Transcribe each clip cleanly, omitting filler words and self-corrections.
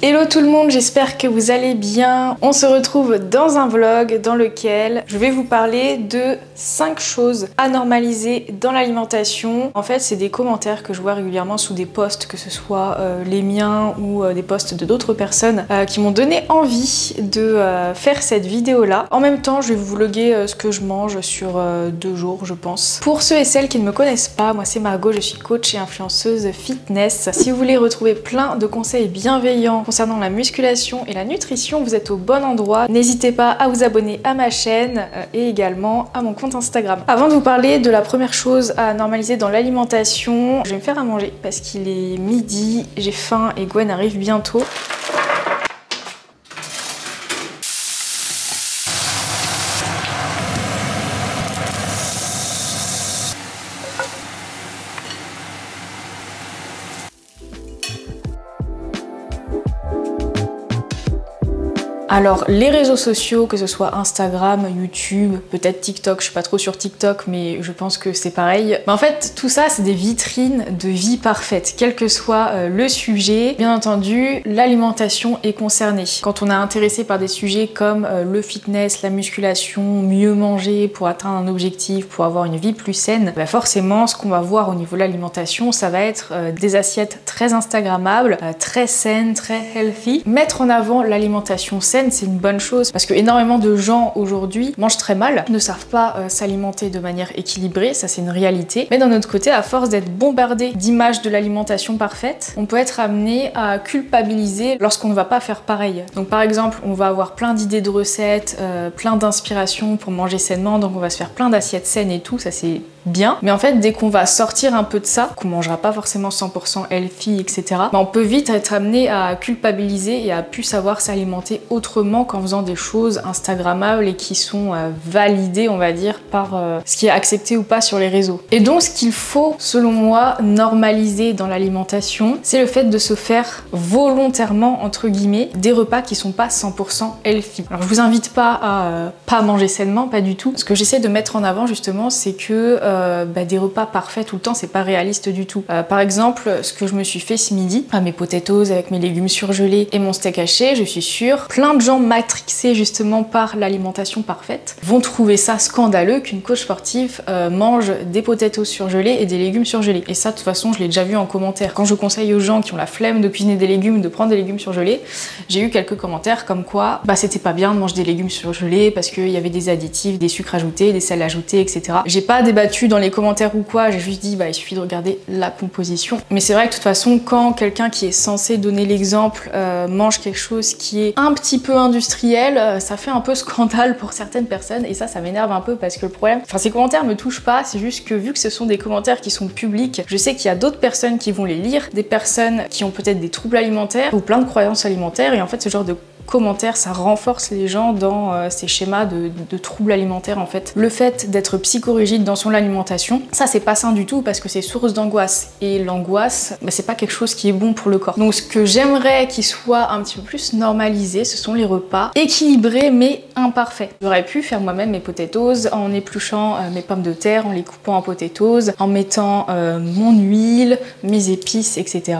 Hello tout le monde, j'espère que vous allez bien. On se retrouve dans un vlog dans lequel je vais vous parler de 5 choses à normaliser dans l'alimentation. En fait, c'est des commentaires que je vois régulièrement sous des posts, que ce soit les miens ou des posts de d'autres personnes qui m'ont donné envie de faire cette vidéo-là. En même temps, je vais vous vlogger ce que je mange sur 2 jours, je pense. Pour ceux et celles qui ne me connaissent pas, moi c'est Margot, je suis coach et influenceuse fitness. Si vous voulez retrouver plein de conseils bienveillants concernant la musculation et la nutrition, vous êtes au bon endroit. N'hésitez pas à vous abonner à ma chaîne et également à mon compte Instagram. Avant de vous parler de la première chose à normaliser dans l'alimentation, je vais me faire à manger parce qu'il est midi, j'ai faim et Gwen arrive bientôt. Alors les réseaux sociaux, que ce soit Instagram, YouTube, peut-être TikTok, je suis pas trop sur TikTok mais je pense que c'est pareil. Mais en fait tout ça c'est des vitrines de vie parfaite, quel que soit le sujet. Bien entendu l'alimentation est concernée. Quand on est intéressé par des sujets comme le fitness, la musculation, mieux manger pour atteindre un objectif, pour avoir une vie plus saine, bah forcément ce qu'on va voir au niveau de l'alimentation ça va être des assiettes très instagrammables, très saines, très healthy. Mettre en avant l'alimentation saine c'est une bonne chose parce que énormément de gens aujourd'hui mangent très mal, ne savent pas s'alimenter de manière équilibrée, ça c'est une réalité. Mais d'un autre côté, à force d'être bombardé d'images de l'alimentation parfaite, on peut être amené à culpabiliser lorsqu'on ne va pas faire pareil. Donc par exemple, on va avoir plein d'idées de recettes, plein d'inspirations pour manger sainement, donc on va se faire plein d'assiettes saines et tout, ça c'est bien. Mais en fait, dès qu'on va sortir un peu de ça, qu'on mangera pas forcément 100% healthy, etc., bah on peut vite être amené à culpabiliser et à plus savoir s'alimenter autrement qu'en faisant des choses instagrammables et qui sont validées, on va dire, par ce qui est accepté ou pas sur les réseaux. Et donc, ce qu'il faut, selon moi, normaliser dans l'alimentation, c'est le fait de se faire volontairement, entre guillemets, des repas qui sont pas 100% healthy. Alors, je vous invite pas à pas manger sainement, pas du tout. Ce que j'essaie de mettre en avant, justement, c'est que des repas parfaits tout le temps, c'est pas réaliste du tout. Par exemple, ce que je me suis fait ce midi, mes potatoes avec mes légumes surgelés et mon steak haché, je suis sûre, plein de gens matrixés justement par l'alimentation parfaite vont trouver ça scandaleux qu'une coach sportive mange des potatoes surgelés et des légumes surgelés. Et ça, de toute façon, je l'ai déjà vu en commentaire. Quand je conseille aux gens qui ont la flemme de cuisiner des légumes, de prendre des légumes surgelés, j'ai eu quelques commentaires comme quoi c'était pas bien de manger des légumes surgelés parce qu'il y avait des additifs, des sucres ajoutés, des sels ajoutés, etc. J'ai pas débattu dans les commentaires ou quoi, j'ai juste dit il suffit de regarder la composition. Mais c'est vrai que de toute façon, quand quelqu'un qui est censé donner l'exemple mange quelque chose qui est un petit peu industriel, ça fait un peu scandale pour certaines personnes et ça m'énerve un peu parce que le problème, ces commentaires me touchent pas, c'est juste que vu que ce sont des commentaires qui sont publics, je sais qu'il y a d'autres personnes qui vont les lire, des personnes qui ont peut-être des troubles alimentaires ou plein de croyances alimentaires et en fait ce genre de commentaires, ça renforce les gens dans ces schémas de troubles alimentaires en fait. Le fait d'être psychorigide dans son alimentation, ça c'est pas sain du tout parce que c'est source d'angoisse et l'angoisse, c'est pas quelque chose qui est bon pour le corps. Donc ce que j'aimerais qu'il soit un petit peu plus normalisé, ce sont les repas équilibrés mais imparfaits. J'aurais pu faire moi-même mes potatoes en épluchant mes pommes de terre, en les coupant en potatoes, en mettant mon huile, mes épices, etc.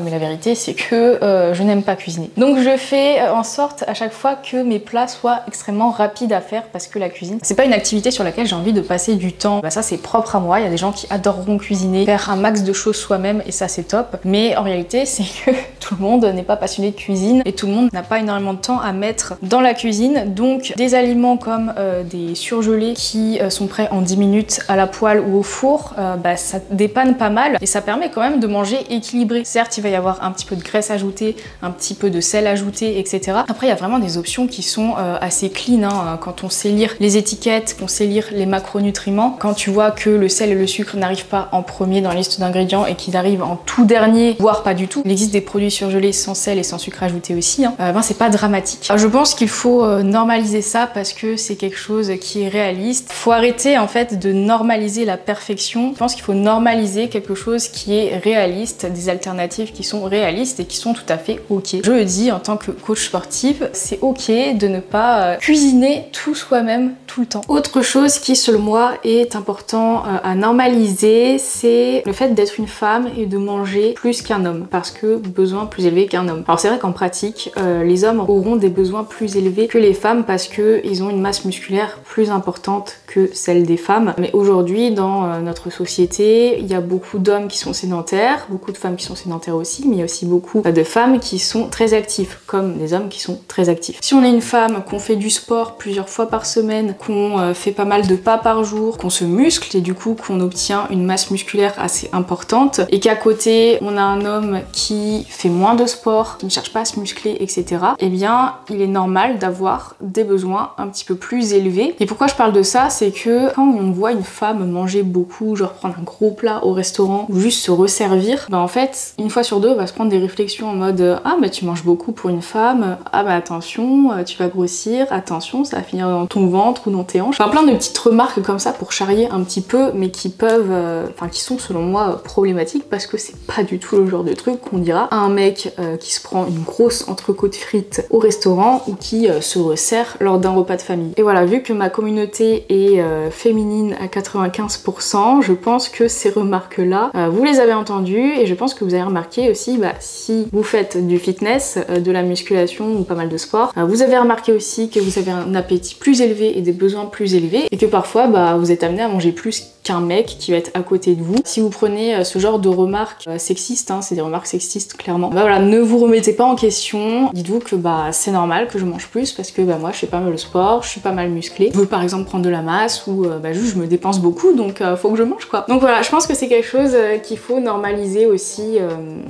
Mais la vérité c'est que je n'aime pas cuisiner. Donc je fais en sorte à chaque fois que mes plats soient extrêmement rapides à faire parce que la cuisine c'est pas une activité sur laquelle j'ai envie de passer du temps. Ça c'est propre à moi, il y a des gens qui adoreront cuisiner, faire un max de choses soi-même et ça c'est top, mais en réalité c'est que tout le monde n'est pas passionné de cuisine et tout le monde n'a pas énormément de temps à mettre dans la cuisine, donc des aliments comme des surgelés qui sont prêts en 10 minutes à la poêle ou au four, ça dépanne pas mal et ça permet quand même de manger équilibré. Certes il va y avoir un petit peu de graisse ajoutée, un petit peu de sel ajouté, etc. Après, il y a vraiment des options qui sont assez clean quand on sait lire les étiquettes, qu'on sait lire les macronutriments. Quand tu vois que le sel et le sucre n'arrivent pas en premier dans la liste d'ingrédients et qu'ils arrivent en tout dernier, voire pas du tout. Il existe des produits surgelés sans sel et sans sucre ajouté aussi. C'est pas dramatique. Alors, je pense qu'il faut normaliser ça parce que c'est quelque chose qui est réaliste. Faut arrêter en fait de normaliser la perfection. Je pense qu'il faut normaliser quelque chose qui est réaliste, des alternatives qui sont réalistes et qui sont tout à fait ok. Je le dis en tant que coach sportif sportive, c'est ok de ne pas cuisiner tout soi-même tout le temps. Autre chose qui selon moi est important à normaliser, c'est le fait d'être une femme et de manger plus qu'un homme, parce que besoin plus élevé qu'un homme. Alors c'est vrai qu'en pratique, les hommes auront des besoins plus élevés que les femmes parce qu'ils ont une masse musculaire plus importante que celle des femmes. Mais aujourd'hui, dans notre société, il y a beaucoup d'hommes qui sont sédentaires, beaucoup de femmes qui sont sédentaires aussi, mais il y a aussi beaucoup de femmes qui sont très actives, comme des hommes qui sont très actifs. Si on est une femme, qu'on fait du sport plusieurs fois par semaine, qu'on fait pas mal de pas par jour, qu'on se muscle et du coup qu'on obtient une masse musculaire assez importante, et qu'à côté on a un homme qui fait moins de sport, qui ne cherche pas à se muscler, etc., eh bien il est normal d'avoir des besoins un petit peu plus élevés. Et pourquoi je parle de ça, c'est que quand on voit une femme manger beaucoup, genre prendre un gros plat au restaurant ou juste se resservir, bah en fait, une fois sur deux, on va se prendre des réflexions en mode ah bah tu manges beaucoup pour une femme, ah bah attention, tu vas grossir, attention, ça va finir dans ton ventre ou dans tes hanches. Enfin plein de petites remarques comme ça pour charrier un petit peu, mais qui peuvent, enfin qui sont selon moi problématiques parce que c'est pas du tout le genre de truc qu'on dira à un mec qui se prend une grosse entrecôte frites au restaurant ou qui se resserre lors d'un repas de famille. Et voilà, vu que ma communauté est féminine à 95%, je pense que ces remarques-là, vous les avez entendues et je pense que vous avez remarqué aussi, si vous faites du fitness, de la musculation ou pas mal de sport, vous avez remarqué aussi que vous avez un appétit plus élevé et des besoins plus élevés et que parfois vous êtes amené à manger plus qu'un mec qui va être à côté de vous. Si vous prenez ce genre de remarques sexistes, hein, c'est des remarques sexistes clairement, voilà, ne vous remettez pas en question, dites-vous que c'est normal que je mange plus parce que moi je fais pas mal de sport, je suis pas mal musclée, je veux par exemple prendre de la masse ou juste je me dépense beaucoup donc faut que je mange quoi. Donc voilà, je pense que c'est quelque chose qu'il faut normaliser aussi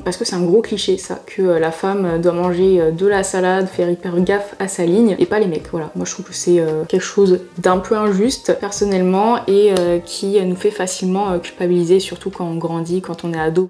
parce que c'est un gros cliché ça, que la femme doit manger de la salade, faire hyper gaffe à sa ligne et pas les mecs. Voilà, moi je trouve que c'est quelque chose d'un peu injuste personnellement et qui nous fait facilement culpabiliser, surtout quand on grandit, quand on est ado.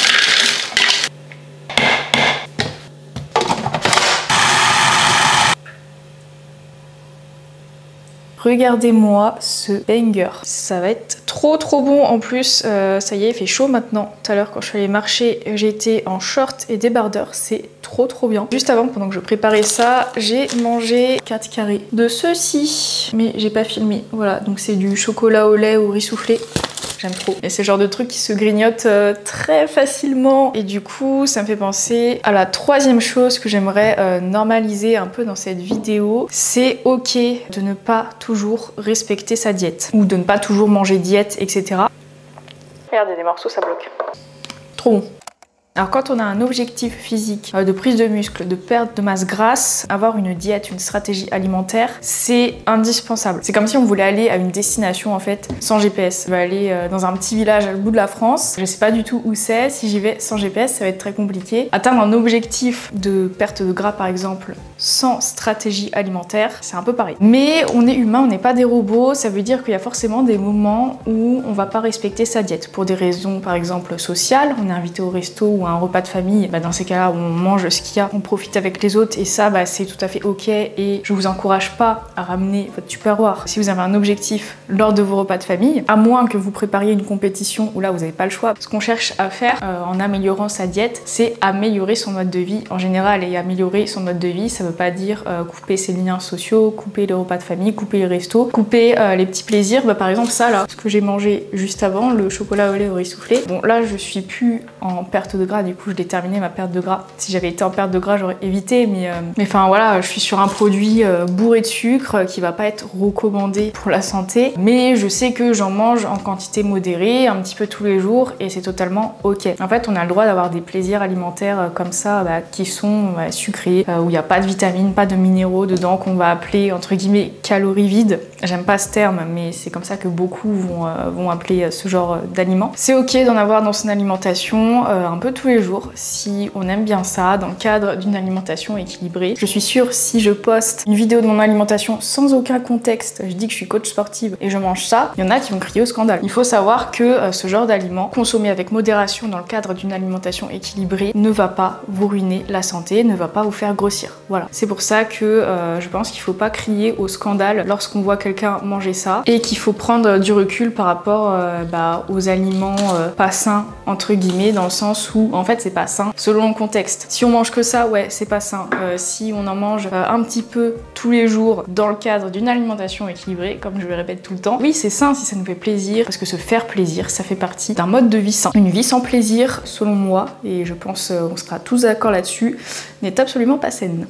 Regardez-moi ce banger. Ça va être trop bon en plus. Ça y est, il fait chaud maintenant. Tout à l'heure quand je suis allée marcher, j'étais en short et débardeur. C'est trop bien. Juste avant, pendant que je préparais ça, j'ai mangé 4 carrés de ceci. Mais j'ai pas filmé. Voilà, donc c'est du chocolat au lait au riz soufflé. J'aime trop. Et c'est le genre de truc qui se grignote très facilement. Et du coup, ça me fait penser à la troisième chose que j'aimerais normaliser un peu dans cette vidéo. C'est ok de ne pas toujours respecter sa diète. Ou de ne pas toujours manger diète, etc. Regardez, des morceaux, ça bloque. Trop bon. Alors quand on a un objectif physique de prise de muscle, de perte de masse grasse, avoir une diète, une stratégie alimentaire, c'est indispensable. C'est comme si on voulait aller à une destination en fait sans GPS. On va aller dans un petit village à l'autre bout de la France. Je sais pas du tout où c'est. Si j'y vais sans GPS, ça va être très compliqué. Atteindre un objectif de perte de gras par exemple sans stratégie alimentaire, c'est un peu pareil. Mais on est humain, on n'est pas des robots. Ça veut dire qu'il y a forcément des moments où on va pas respecter sa diète. Pour des raisons par exemple sociales, on est invité au resto ou un repas de famille, dans ces cas-là, on mange ce qu'il y a, on profite avec les autres et ça, c'est tout à fait ok et je vous encourage pas à ramener votre tupperware si vous avez un objectif lors de vos repas de famille, à moins que vous prépariez une compétition où là vous n'avez pas le choix. Ce qu'on cherche à faire en améliorant sa diète, c'est améliorer son mode de vie en général et améliorer son mode de vie, ça veut pas dire couper ses liens sociaux, couper les repas de famille, couper les restos, couper les petits plaisirs, par exemple ça là, ce que j'ai mangé juste avant, le chocolat au lait au riz soufflé. Bon là je suis plus en perte de gras, du coup je l'ai terminé ma perte de gras. Si j'avais été en perte de gras j'aurais évité, mais enfin voilà, je suis sur un produit bourré de sucre qui va pas être recommandé pour la santé, mais je sais que j'en mange en quantité modérée, un petit peu tous les jours et c'est totalement ok. En fait on a le droit d'avoir des plaisirs alimentaires comme ça qui sont sucrés, où il n'y a pas de vitamines, pas de minéraux dedans, qu'on va appeler entre guillemets calories vides. J'aime pas ce terme, mais c'est comme ça que beaucoup vont appeler ce genre d'aliments. C'est ok d'en avoir dans son alimentation un peu tous les jours si on aime bien ça, dans le cadre d'une alimentation équilibrée. Je suis sûre, si je poste une vidéo de mon alimentation sans aucun contexte, je dis que je suis coach sportive et je mange ça, il y en a qui vont crier au scandale. Il faut savoir que ce genre d'aliment, consommé avec modération dans le cadre d'une alimentation équilibrée, ne va pas vous ruiner la santé, ne va pas vous faire grossir. Voilà. C'est pour ça que je pense qu'il faut pas crier au scandale lorsqu'on voit quelqu'un manger ça et qu'il faut prendre du recul par rapport aux aliments pas sains entre guillemets, dans le sens où en fait c'est pas sain selon le contexte. Si on mange que ça, ouais, c'est pas sain. Si on en mange un petit peu tous les jours dans le cadre d'une alimentation équilibrée, comme je le répète tout le temps, oui c'est sain si ça nous fait plaisir, parce que se faire plaisir, ça fait partie d'un mode de vie sain. Une vie sans plaisir, selon moi, et je pense on sera tous d'accord là-dessus, n'est absolument pas saine.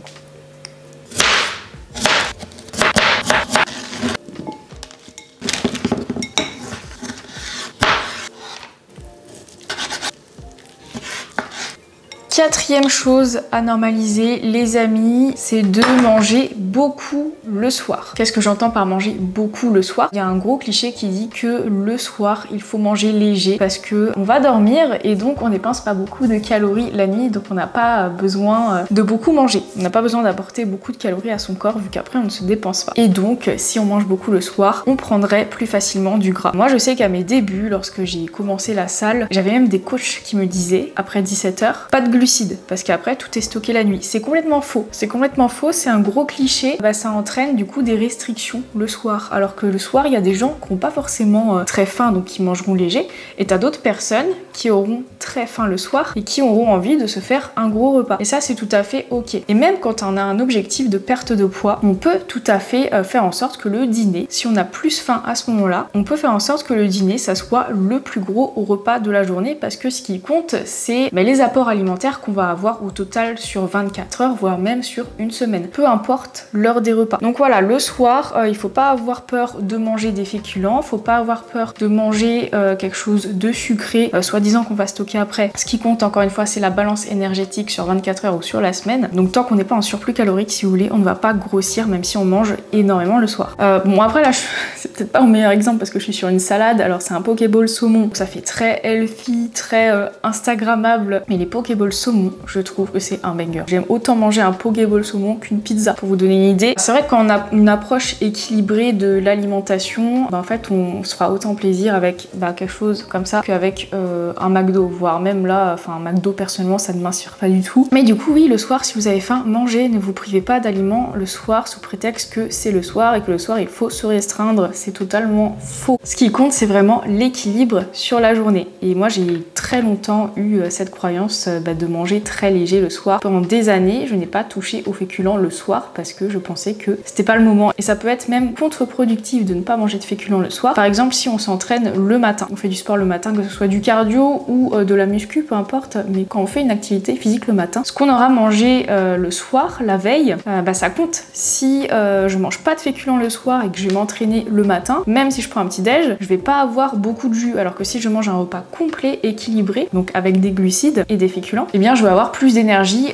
Quatrième chose à normaliser, les amis, c'est de manger beaucoup le soir. Qu'est-ce que j'entends par manger beaucoup le soir? Il y a un gros cliché qui dit que le soir, il faut manger léger parce que on va dormir et donc on dépense pas beaucoup de calories la nuit, donc on n'a pas besoin de beaucoup manger. On n'a pas besoin d'apporter beaucoup de calories à son corps vu qu'après on ne se dépense pas. Et donc, si on mange beaucoup le soir, on prendrait plus facilement du gras. Moi, je sais qu'à mes débuts, lorsque j'ai commencé la salle, j'avais même des coachs qui me disaient, après 17 h, pas de glucides, parce qu'après tout est stocké la nuit. C'est complètement faux. C'est complètement faux, c'est un gros cliché. Bah, ça entraîne du coup des restrictions le soir. Alors que le soir, il y a des gens qui n'ont pas forcément très faim, donc qui mangeront léger. Et t'as d'autres personnes qui auront très faim le soir et qui auront envie de se faire un gros repas. Et ça, c'est tout à fait ok. Et même quand on a un objectif de perte de poids, on peut tout à fait faire en sorte que le dîner, si on a plus faim à ce moment-là, on peut faire en sorte que le dîner, ça soit le plus gros repas de la journée, parce que ce qui compte, c'est les apports alimentaires qu'on va avoir au total sur 24 heures, voire même sur une semaine. Peu importe l'heure des repas. Donc voilà, le soir, il faut pas avoir peur de manger des féculents, faut pas avoir peur de manger quelque chose de sucré, soi-disant qu'on va stocker après. Ce qui compte, encore une fois, c'est la balance énergétique sur 24 heures ou sur la semaine. Donc tant qu'on n'est pas en surplus calorique, si vous voulez, on ne va pas grossir même si on mange énormément le soir. Bon après là, c'est peut-être pas mon meilleur exemple parce que je suis sur une salade, alors c'est un Pokéball saumon, donc ça fait très healthy, très instagrammable, mais les Pokéball saumon, je trouve que c'est un banger. J'aime autant manger un Pokéball saumon qu'une pizza, pour vous donner une idée. C'est vrai que quand on a une approche équilibrée de l'alimentation, en fait on se fera autant plaisir avec quelque chose comme ça qu'avec un McDo, voire même là, enfin un McDo personnellement ça ne m'inspire pas du tout. Mais du coup oui, le soir si vous avez faim, mangez, ne vous privez pas d'aliments le soir sous prétexte que c'est le soir et que le soir il faut se restreindre, c'est totalement faux. Ce qui compte c'est vraiment l'équilibre sur la journée. Et moi j'ai très longtemps eu cette croyance de manger très léger le soir. Pendant des années, je n'ai pas touché aux féculents le soir parce que je pensais que c'était pas le moment. Et ça peut être même contre-productif de ne pas manger de féculents le soir. Par exemple, si on s'entraîne le matin, on fait du sport le matin, que ce soit du cardio ou de la muscu, peu importe, mais quand on fait une activité physique le matin, ce qu'on aura mangé le soir, la veille, ça compte. Si je mange pas de féculents le soir et que je vais m'entraîner le matin, même si je prends un petit déj, je vais pas avoir beaucoup de jus, alors que si je mange un repas complet, équilibré, donc avec des glucides et des féculents, eh bien je vais avoir plus d'énergie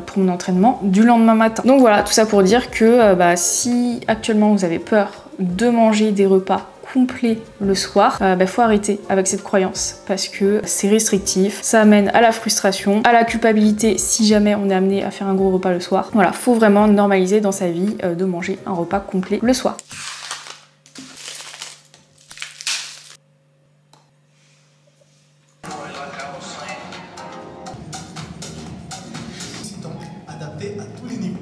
pour mon entraînement du lendemain matin. Donc voilà, tout ça pour dire que si actuellement vous avez peur de manger des repas complets le soir, faut arrêter avec cette croyance parce que c'est restrictif, ça amène à la frustration, à la culpabilité si jamais on est amené à faire un gros repas le soir. Voilà, faut vraiment normaliser dans sa vie de manger un repas complet le soir. Adapté à tous les niveaux.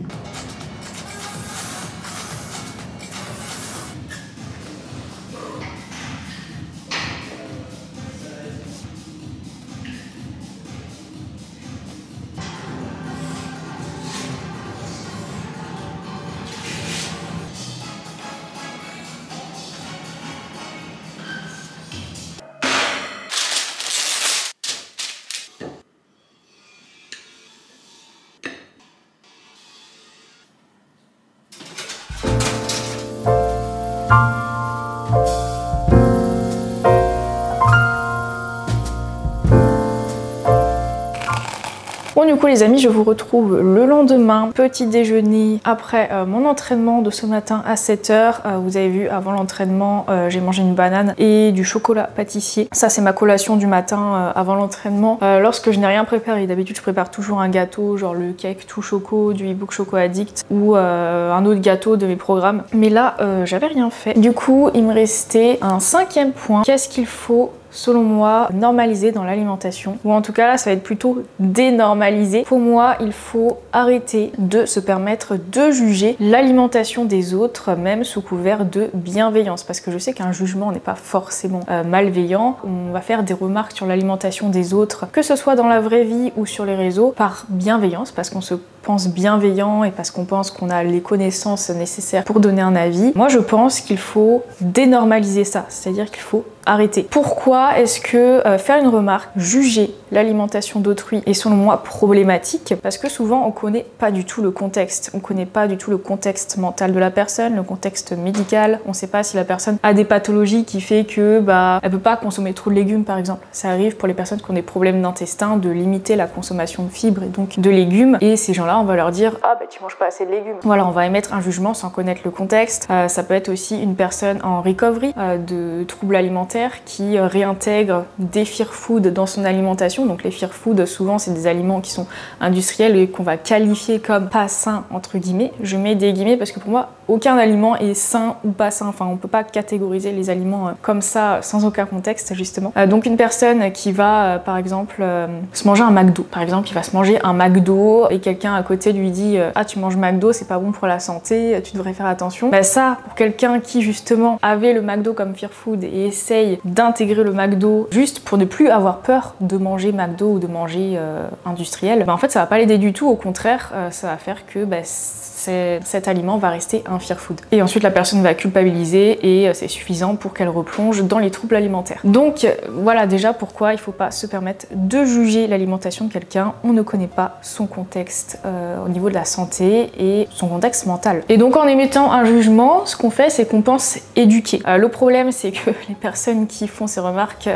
Bon du coup les amis, je vous retrouve le lendemain, petit déjeuner après mon entraînement de ce matin à 7 h. Vous avez vu, avant l'entraînement, j'ai mangé une banane et du chocolat pâtissier. Ça c'est ma collation du matin avant l'entraînement. Lorsque je n'ai rien préparé, d'habitude je prépare toujours un gâteau, genre le cake tout choco du ebook Choco Addict ou un autre gâteau de mes programmes. Mais là, j'avais rien fait. Du coup, il me restait un 5e point. Qu'est-ce qu'il faut selon moi, normalisé dans l'alimentation, ou en tout cas là ça va être plutôt dénormalisé. Pour moi, il faut arrêter de se permettre de juger l'alimentation des autres, même sous couvert de bienveillance, parce que je sais qu'un jugement n'est pas forcément malveillant. On va faire des remarques sur l'alimentation des autres, que ce soit dans la vraie vie ou sur les réseaux, par bienveillance, parce qu'on se pense bienveillant et parce qu'on pense qu'on a les connaissances nécessaires pour donner un avis. Moi je pense qu'il faut dénormaliser ça, c'est-à-dire qu'il faut arrêter. Pourquoi est-ce que faire une remarque, juger l'alimentation d'autrui est selon moi problématique? Parce que souvent on connaît pas du tout le contexte, on connaît pas du tout le contexte mental de la personne, le contexte médical, on sait pas si la personne a des pathologies qui fait que elle peut pas consommer trop de légumes par exemple. Ça arrive pour les personnes qui ont des problèmes d'intestin de limiter la consommation de fibres et donc de légumes, et ces gens-là on va leur dire ah bah tu manges pas assez de légumes. Voilà, on va émettre un jugement sans connaître le contexte. Ça peut être aussi une personne en recovery de troubles alimentaires qui réintègre des fear food dans son alimentation. Donc les fear food souvent c'est des aliments qui sont industriels et qu'on va qualifier comme pas sains entre guillemets. Je mets des guillemets parce que pour moi aucun aliment est sain ou pas sain. Enfin on peut pas catégoriser les aliments comme ça sans aucun contexte justement. Donc une personne qui va par exemple se manger un McDo. Par exemple il va se manger un McDo et quelqu'un à côté lui dit ah tu manges McDo c'est pas bon pour la santé, tu devrais faire attention. Ça pour quelqu'un qui justement avait le McDo comme fear food et essaye d'intégrer le McDo juste pour ne plus avoir peur de manger McDo ou de manger industriel, en fait ça va pas l'aider du tout, au contraire ça va faire que cet aliment va rester un fear food. Et ensuite la personne va culpabiliser et c'est suffisant pour qu'elle replonge dans les troubles alimentaires. Donc voilà déjà pourquoi il faut pas se permettre de juger l'alimentation de quelqu'un. On ne connaît pas son contexte au niveau de la santé et son contexte mental. Et donc en émettant un jugement, ce qu'on fait c'est qu'on pense éduquer. Le problème c'est que les personnes qui font ces remarques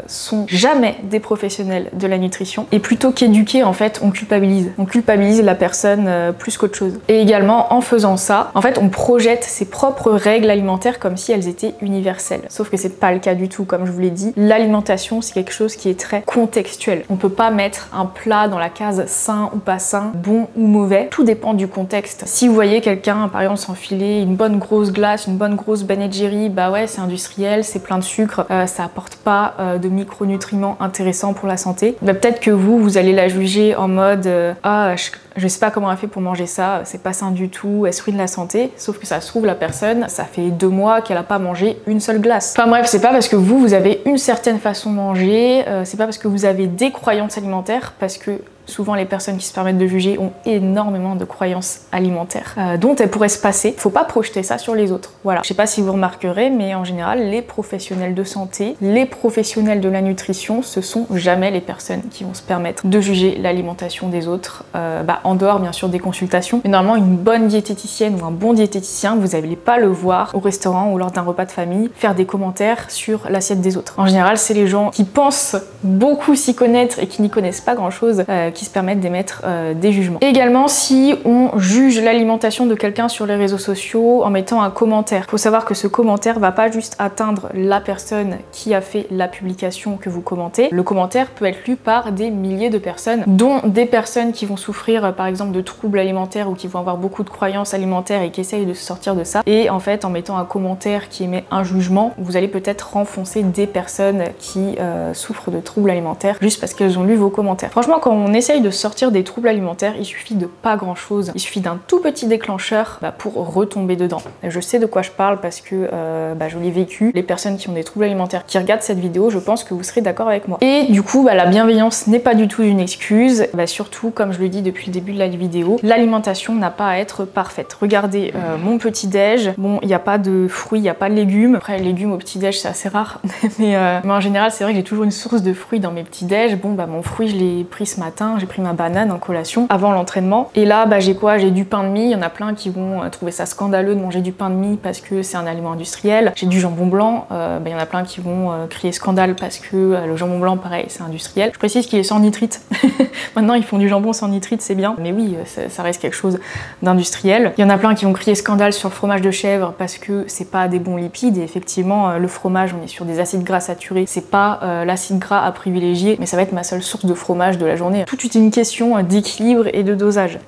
sont jamais des professionnels de la nutrition et plutôt qu'éduquer en fait on culpabilise. On culpabilise la personne plus qu'autre chose. Et également en faisant ça, en fait on projette ses propres règles alimentaires comme si elles étaient universelles. Sauf que c'est pas le cas du tout, comme je vous l'ai dit. L'alimentation c'est quelque chose qui est très contextuel. On peut pas mettre un plat dans la case sain ou pas sain, bon ou mauvais. Tout dépend du contexte. Si vous voyez quelqu'un par exemple s'enfiler une bonne grosse glace, une bonne grosse Ben & Jerry, bah ouais c'est industriel, c'est plein de sucre, ça apporte pas de micronutriments intéressants pour la santé. Peut-être que vous allez la juger en mode ah je sais pas comment elle fait pour manger ça, c'est pas sain du tout, elle se ruine la santé. Sauf que ça se trouve la personne, ça fait 2 mois qu'elle a pas mangé une seule glace. Enfin bref, c'est pas parce que vous avez une certaine façon de manger, c'est pas parce que vous avez des croyances alimentaires, parce que souvent les personnes qui se permettent de juger ont énormément de croyances alimentaires dont elles pourraient se passer. Faut pas projeter ça sur les autres. Voilà. Je sais pas si vous remarquerez, mais en général, les professionnels de santé, les professionnels de la nutrition, ce sont jamais les personnes qui vont se permettre de juger l'alimentation des autres, en dehors bien sûr des consultations. Mais normalement, une bonne diététicienne ou un bon diététicien, vous n'allez pas le voir au restaurant ou lors d'un repas de famille faire des commentaires sur l'assiette des autres. En général, c'est les gens qui pensent beaucoup s'y connaître et qui n'y connaissent pas grand-chose qui se permettent d'émettre des jugements. Également, si on juge l'alimentation de quelqu'un sur les réseaux sociaux en mettant un commentaire, il faut savoir que ce commentaire va pas juste atteindre la personne qui a fait la publication que vous commentez. Le commentaire peut être lu par des milliers de personnes, dont des personnes qui vont souffrir par exemple de troubles alimentaires ou qui vont avoir beaucoup de croyances alimentaires et qui essayent de se sortir de ça. Et en fait, en mettant un commentaire qui émet un jugement, vous allez peut-être renfoncer des personnes qui souffrent de troubles alimentaires juste parce qu'elles ont lu vos commentaires. Franchement, quand on essaye de sortir des troubles alimentaires, il suffit de pas grand chose. Il suffit d'un tout petit déclencheur pour retomber dedans. Et je sais de quoi je parle parce que je l'ai vécu. Les personnes qui ont des troubles alimentaires qui regardent cette vidéo, je pense que vous serez d'accord avec moi. Et du coup, la bienveillance n'est pas du tout une excuse. Surtout, comme je le dis depuis le début de la vidéo, l'alimentation n'a pas à être parfaite. Regardez mon petit-déj. Bon, il n'y a pas de fruits, il n'y a pas de légumes. Après, les légumes au petit-déj, c'est assez rare. mais en général, c'est vrai que j'ai toujours une source de fruits dans mes petits-déj. Bon, mon fruit, je l'ai pris ce matin. J'ai pris ma banane en collation avant l'entraînement. Et là, j'ai quoi? J'ai du pain de mie. Il y en a plein qui vont trouver ça scandaleux de manger du pain de mie parce que c'est un aliment industriel. J'ai du jambon blanc. Il y en a plein qui vont crier scandale parce que le jambon blanc, pareil, c'est industriel. Je précise qu'il est sans nitrite. Maintenant, ils font du jambon sans nitrite, c'est bien. Mais oui, ça reste quelque chose d'industriel. Il y en a plein qui vont crier scandale sur le fromage de chèvre parce que c'est pas des bons lipides. Et effectivement, le fromage, on est sur des acides gras saturés. C'est pas l'acide gras à privilégier, mais ça va être ma seule source de fromage de la journée. Tout est une question d'équilibre et de dosage.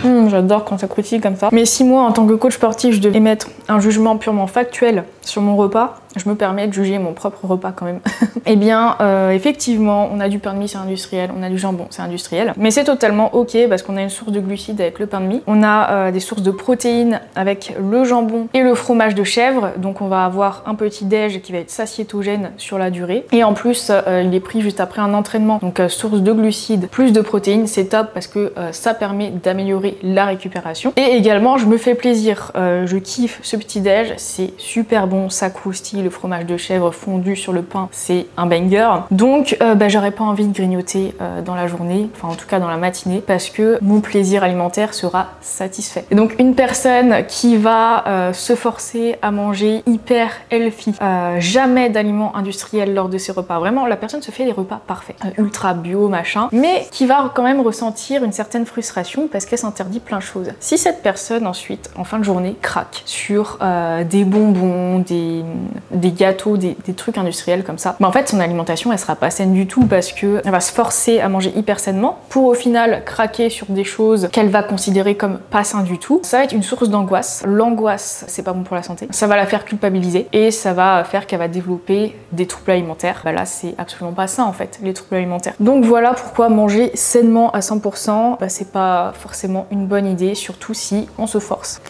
J'adore quand ça croustille comme ça. Mais si moi, en tant que coach sportif, je devais émettre un jugement purement factuel sur mon repas, je me permets de juger mon propre repas quand même. Eh bien, effectivement, on a du pain de mie, c'est industriel, on a du jambon, c'est industriel. Mais c'est totalement ok parce qu'on a une source de glucides avec le pain de mie. On a des sources de protéines avec le jambon et le fromage de chèvre. Donc on va avoir un petit déj qui va être satiétogène sur la durée. Et en plus, il est pris juste après un entraînement. Donc source de glucides plus de protéines, c'est top parce que ça permet d'améliorer la récupération. Et également, je me fais plaisir. Je kiffe ce petit déj, c'est super bon, ça croustille, le fromage de chèvre fondu sur le pain, c'est un banger. Donc j'aurais pas envie de grignoter dans la journée, enfin en tout cas dans la matinée, parce que mon plaisir alimentaire sera satisfait. Et donc une personne qui va se forcer à manger hyper healthy, jamais d'aliments industriels lors de ses repas, vraiment la personne se fait des repas parfaits, ultra bio, machin, mais qui va quand même ressentir une certaine frustration parce qu'elle s'interdit plein de choses. Si cette personne ensuite, en fin de journée, craque sur des bonbons, des gâteaux, des trucs industriels comme ça, en fait son alimentation elle sera pas saine du tout parce que elle va se forcer à manger hyper sainement pour au final craquer sur des choses qu'elle va considérer comme pas sain du tout. Ça va être une source d'angoisse. L'angoisse, c'est pas bon pour la santé. Ça va la faire culpabiliser et ça va faire qu'elle va développer des troubles alimentaires. Là, c'est absolument pas ça en fait, les troubles alimentaires. Donc voilà pourquoi manger sainement à 100%, c'est pas forcément une bonne idée, surtout si on se force.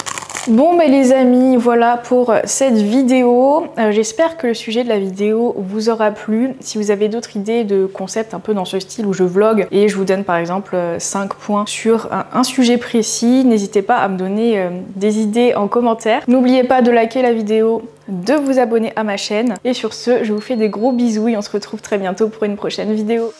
Bon les amis, voilà pour cette vidéo. J'espère que le sujet de la vidéo vous aura plu. Si vous avez d'autres idées de concepts un peu dans ce style où je vlog et je vous donne par exemple 5 points sur un sujet précis, n'hésitez pas à me donner des idées en commentaire. N'oubliez pas de liker la vidéo, de vous abonner à ma chaîne. Et sur ce, je vous fais des gros bisous et on se retrouve très bientôt pour une prochaine vidéo.